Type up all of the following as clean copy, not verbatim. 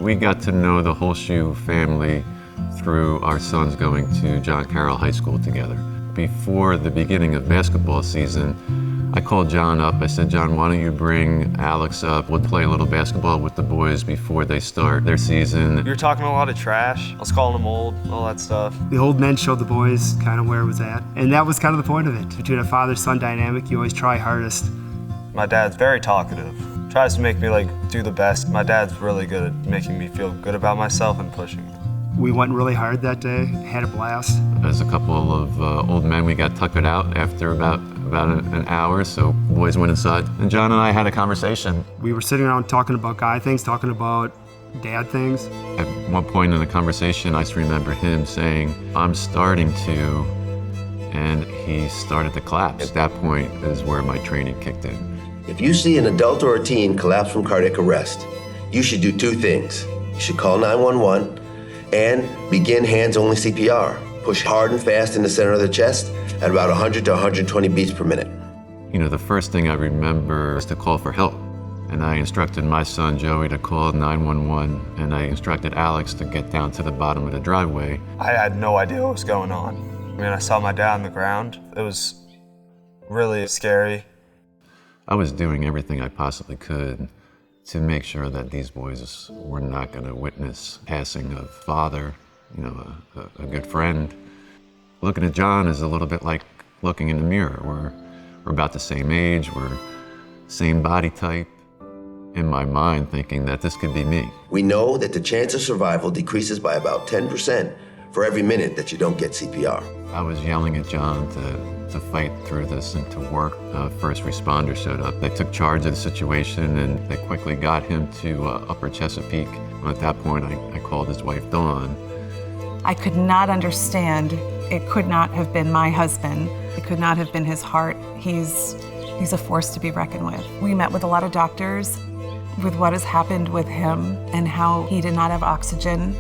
We got to know the Holschuh family through our sons going to John Carroll High School together. Before the beginning of basketball season, I called John up. I said, John, why don't you bring Alex up? We'll play a little basketball with the boys before they start their season. You're talking a lot of trash. I was calling them old, all that stuff. The old men showed the boys kind of where it was at. And that was kind of the point of it. Between a father-son dynamic, you always try hardest. My dad's very talkative. Tries to make me do the best. My dad's really good at making me feel good about myself and pushing me. We went really hard that day, had a blast. As a couple of old men, we got tuckered out after about an hour, so the boys went inside. And John and I had a conversation. We were sitting around talking about guy things, talking about dad things. At one point in the conversation, I just remember him saying, I'm starting to, and he started to collapse. At that point is where my training kicked in. If you see an adult or a teen collapse from cardiac arrest, you should do two things. You should call 911 and begin hands-only CPR. Push hard and fast in the center of the chest at about 100 to 120 beats per minute. You know, the first thing I remember was to call for help. And I instructed my son, Joey, to call 911, and I instructed Alex to get down to the bottom of the driveway. I had no idea what was going on. I mean, I saw my dad on the ground. It was really scary. I was doing everything I possibly could to make sure that these boys were not going to witness passing of father, you know, a good friend. Looking at John is a little bit like looking in the mirror. We're about the same age, we're same body type. In my mind, thinking that this could be me. We know that the chance of survival decreases by about 10% for every minute that you don't get CPR. I was yelling at John to fight through this and to work. First responders showed up. They took charge of the situation and they quickly got him to Upper Chesapeake. At that point, I called his wife, Dawn. I could not understand. It could not have been my husband. It could not have been his heart. He's a force to be reckoned with. We met with a lot of doctors with what has happened with him and how he did not have oxygen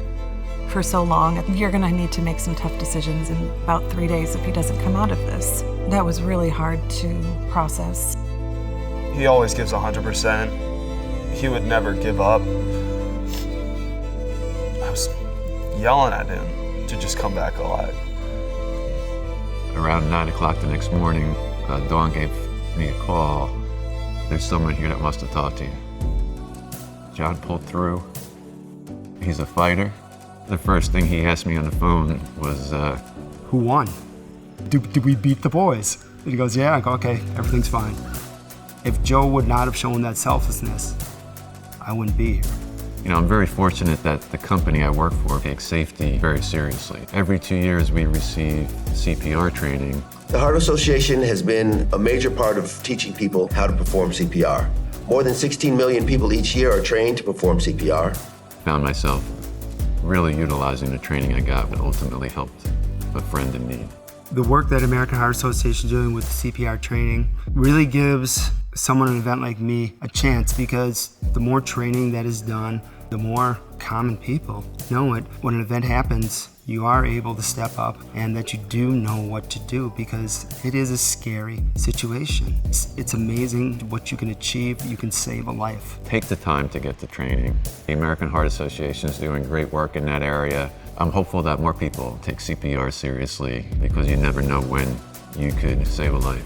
for so long. You're gonna need to make some tough decisions in about 3 days if he doesn't come out of this. That was really hard to process. He always gives 100%. He would never give up. I was yelling at him to just come back alive. Around 9 o'clock the next morning, Dawn gave me a call. There's someone here that wants to talk to you. John pulled through. He's a fighter. The first thing he asked me on the phone was, Who won? Did we beat the boys? And he goes, yeah. I go, okay, everything's fine. If Joe would not have shown that selflessness, I wouldn't be here. You know, I'm very fortunate that the company I work for takes safety very seriously. Every 2 years we receive CPR training. The Heart Association has been a major part of teaching people how to perform CPR. More than 16 million people each year are trained to perform CPR. Found myself really utilizing the training I got that ultimately helped a friend in need. The work that American Heart Association is doing with the CPR training really gives someone in an event like me a chance, because the more training that is done, the more common people know it. When an event happens, you are able to step up and that you do know what to do, because it is a scary situation. It's amazing what you can achieve. You can save a life. Take the time to get the training. The American Heart Association is doing great work in that area. I'm hopeful that more people take CPR seriously, because you never know when you could save a life.